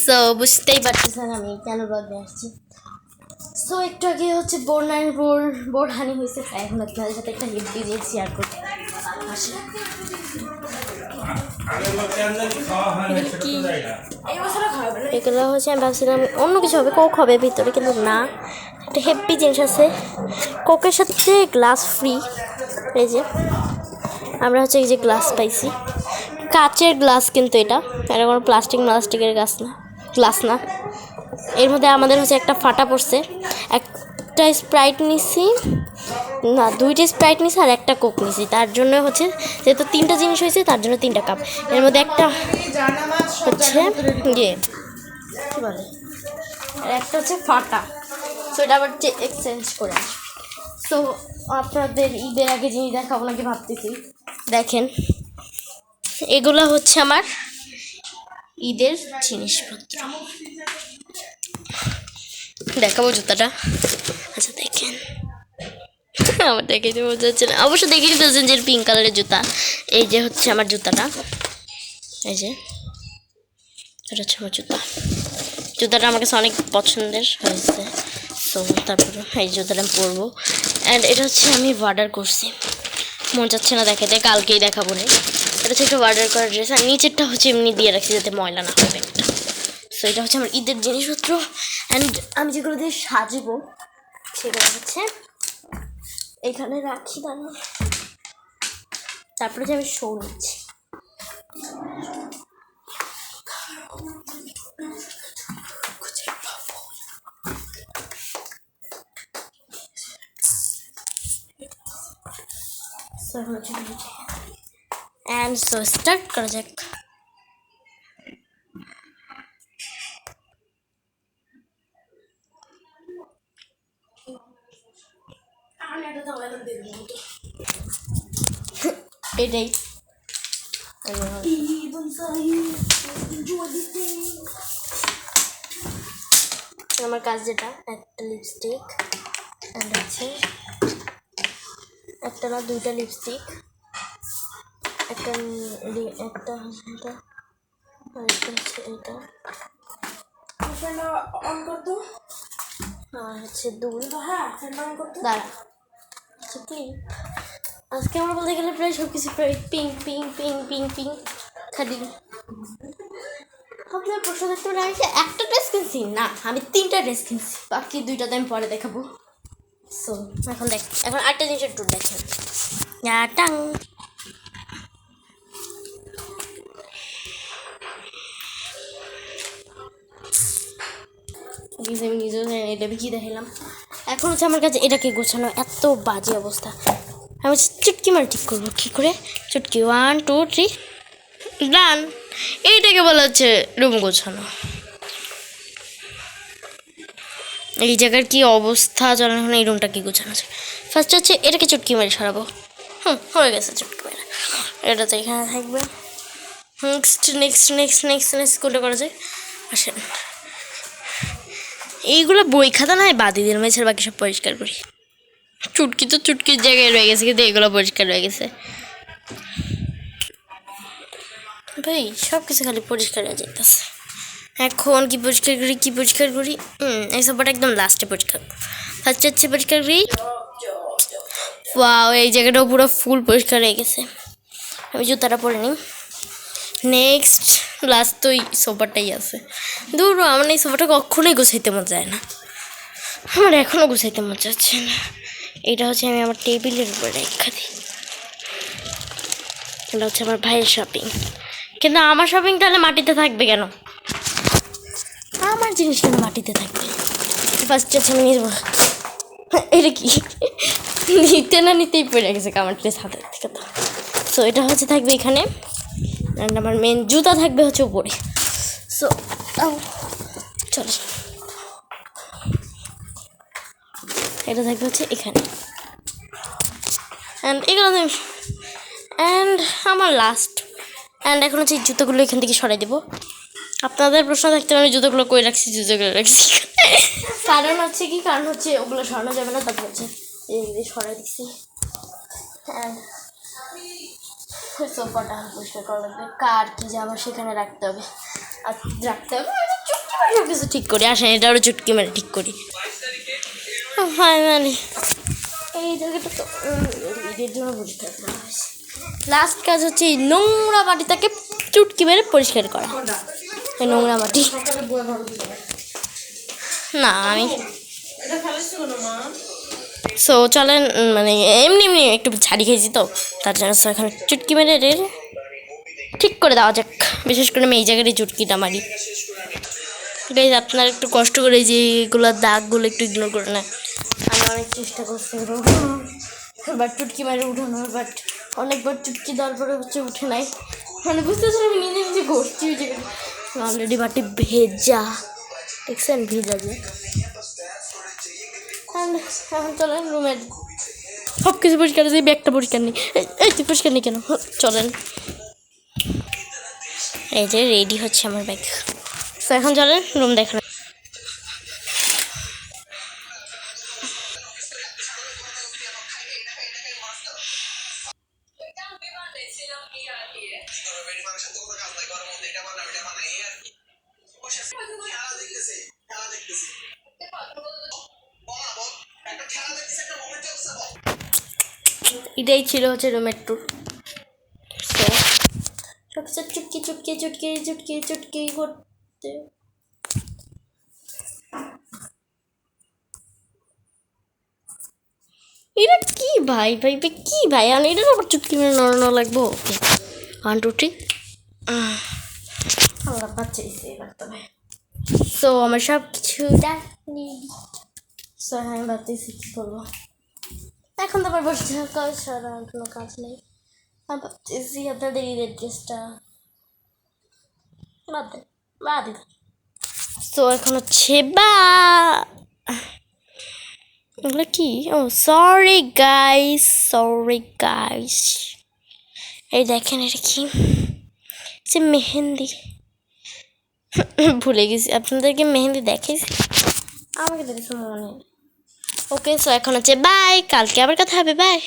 So বুঝতেই পারতেছেন আমি কেন ব্লগে আসছি। সো একটু আগে হচ্ছে বোর্ড হানি হয়েছে, তাই এখন আপনাদের সাথে একটা হিপ দিয়ে শেয়ার করতে আসে। এগুলো হচ্ছে আমি ভাবছিলাম অন্য কিছু হবে, কোক হবে ভিতরে, কিন্তু না, একটা হেভি জিনিস আছে। কোকের সাথে গ্লাস ফ্রি। এই যে আমরা হচ্ছে এই যে গ্লাস পাইছি, কাচের গ্লাস, কিন্তু এটা কোনো প্লাস্টিকের গ্লাস না। এর মধ্যে আমাদের হচ্ছে একটা ফাটা পড়ছে, একটা স্প্রাইট নিছি, না দুইটা স্প্রাইট নিছি আর একটা কোক নিছি। তার জন্য হচ্ছে যেহেতু তিনটা জিনিস হয়েছে, তার জন্য 3টা কাপ। এর মধ্যে একটা হচ্ছে ইয়ে কী বলে, আর একটা হচ্ছে ফাটা। সো এটা আবার এক্সচেঞ্জ করে আসবে। সো আপনাদের ঈদের আগে জিনিস দেখাবো নাকি ভাবতেছি। দেখেন, এগুলো হচ্ছে আমার ঈদের জিনিসপত্র। দেখাবো জুতাটা। আচ্ছা দেখেন, আমার দেখে বোঝা যাচ্ছে না, অবশ্য দেখে দিতেছেন যে পিঙ্ক কালারের জুতা। এই যে হচ্ছে আমার জুতাটা, এই যে এটা হচ্ছে আমার জুতাটা আমার কাছে অনেক পছন্দের হয়েছে। সো তারপরে এই জুতাটা আমি পরবো। অ্যান্ড এটা হচ্ছে আমি অর্ডার করছি, মন যাচ্ছে না দেখাতে, কালকেই দেখাবো না। এটা হচ্ছে একটা অর্ডার করা ড্রেস, আর নিচেরটা হচ্ছে এমনি দিয়ে রাখছি যাতে ময়লা না হবে একটা। সো এটা হচ্ছে আমার ঈদের জিনিসপত্র। অ্যান্ড আমি যেগুলো দিয়ে সাজবো সেগুলো হচ্ছে এখানে রাখি দাঁড়া। তারপরে যে আমি শো নিচ্ছি, অ্যান্ড সো স্টার্ট করা যাক। এটাই আমার কাজ, যেটা একটা লিপস্টিক অ্যান্ড হচ্ছে একটা না দুইটা লিপস্টিক, একটা এটা হচ্ছে এটা, অন করতো, আর হচ্ছে দুই দাঁড়া হচ্ছে ক্লিপ। আজকে আমার বলতে গেলে প্রায় সব কিছু প্রায় pink pink pink pink pink খালি। আপনার প্রশ্ন দেখতে পারেন, আমি একটা ড্রেস কিনছি না, আমি 3টা ড্রেস কিনছি, বাকি 2টাতে আমি পরে দেখাবো। সো এখন এখন আরেকটা জিনিসের ট্যুর দেখেন। টাং আমি নিজেও এটা কি দেখালাম। এখন হচ্ছে আমার কাছে এটাকে গোছানো এত বাজে অবস্থা, আমি চুটকি মার ঠিক করবো কী করে। চুটকি 1 2 3 ডান। এইটাকে বলা হচ্ছে রুম গোছানো। এই জায়গার কি অবস্থা জানেন, এই রুমটা কি গোছানো আছে। ফার্স্ট হচ্ছে এটাকে চুটকি মারি সরাবো। হয়ে গেছে চুটকি মারা, এটা তো এখানে থাকবে। নেক্সট কোনটা করা যায় আসেন। এইগুলো বই খাতা নয় বাদি দিন, মেছের বাকি সব পরিষ্কার করি। চুটকি তো চুটকির জায়গায় রয়ে গেছে, কিন্তু এগুলো পরিষ্কার রয়ে গেছে। ভাই সব কিছু খালি পরিষ্কার হয়ে যেতেছে। এখন কি পরিষ্কার করি এই সবটা একদম লাস্টে পরিষ্কার। ফার্স্ট হচ্ছে পরিষ্কার করি। ওয়াও, এই জায়গাটাও পুরো ফুল পরিষ্কার হয়ে গেছে। আমি জুতাটা পরে নিই। নেক্সট লাস্ট তো এই সোফাটাই আছে। দূর, আমার এই সোফাটা কখনোই গুছাইতে মন যায় না, আমার এখনও গুছাইতে মন যাচ্ছে না। এটা হচ্ছে আমি আমার টেবিলের উপরে রেখে দিই। এটা হচ্ছে আমার ভাইয়ের শপিং, কিন্তু আমার শপিং তাহলে মাটিতে থাকবে কেন? আমার জিনিস কেন মাটিতে থাকবে? ফার্স্ট হচ্ছে আমি নিয়ে যাবো। এটা কি নিতে না নিতেই পড়ে গেছে আমার ড্রেস হাতের থেকে। তো সো এটা হচ্ছে থাকবে এখানে, অ্যান্ড আমার মেন জুতা থাকবে হচ্ছে উপরে। সো চলো, এটা থাকবে হচ্ছে এখানে, অ্যান্ড এগুলো অ্যান্ড আমার লাস্ট। অ্যান্ড এখন হচ্ছে জুতোগুলো এখান থেকে সরাই দেবো। আপনাদের প্রশ্ন থাকতে আমি জুতোগুলো কই রাখছি, কারণ হচ্ছে ওগুলো সরানো যাবে না, তারপর হচ্ছে এই সরাই দিচ্ছি। হ্যাঁ, সোফাটা পরিষ্কার করা লাগবে, কার কি যাবার সেখানে রাখতে হবে, আর রাখতে হবে সব কিছু ঠিক করি। আসেন এটারও চুটকি মেরে ঠিক করি। ফাইনালি এই জায়গাটা তো ঈদের জন্য পরিষ্কার করা হয়েছে। লাস্ট কাজ হচ্ছে এই নোংরা মাটিটাকে চুটকি মেরে পরিষ্কার করা। এই নোংরা মাটি না আমি সো চলেন মানে এমনি এমনি একটু ছাড়ি খেয়েছি তো তার জন্য এখন চুটকি মেরে ঠিক করে দেওয়া যাক। বিশেষ করে আমি এই জায়গায় চুটকিটা মারি। গাইজ আপনারা একটু কষ্ট করে যে এগুলো দাগগুলো একটু ইগনোর করে না। আমি অনেক চেষ্টা করছি বাট চুটকি মারে উঠানোর, বাট অনেকবার চুটকি দেওয়ার পরে হচ্ছে উঠে নাই। মানে বুঝতেছি আমি নিজে নিজে ঘষছি ওই জায়গাটা। অলরেডি বাটি ভেজা, দেখছেন ভেজা যে। এখন চলেন রুমের সব কিছু পরিষ্কার আছে, ব্যাগটা পরিষ্কার নেই। এই তুই পরিষ্কার নেই কেন? চলেন এই যে রেডি হচ্ছে আমার ব্যাগ। তো এখন চলেন রুম দেখানো। এটাই ছিল হচ্ছে রুমের ট্যুর। সব কিছু চুটকি চুটকি চুটকি চুটকি চুটকি করতে এটা কি ভাই ভাই ভাই কি ভাই? আর এটার আবার চুটকি মেরে নড়ানো লাগবো। ওকে 1 2 3 আল্লাহ বাঁচাইছে এবার তবে। সো আমার সব কিছু ডাকনি। সো আমি ভাবতেছি কী করবো এখন। তো আবার বসে থাকার কাজ ছাড়া আর কোনো কাজ নেই। আমি ভাবতেছি আপনাদের ঈদের ড্রেসটা বাদ দেন বাদ দিন। সো এখন হচ্ছে এগুলো কি? ও সরি গাইস এই দেখেন এটা কি? যে মেহেন্দি ভুলে গেছি আপনাদেরকে মেহেন্দি দেখাইছি, আমাকে দেখেছি মনে। ওকে সো এখন হচ্ছে বাই, কালকে আবার কথা হবে, বাই।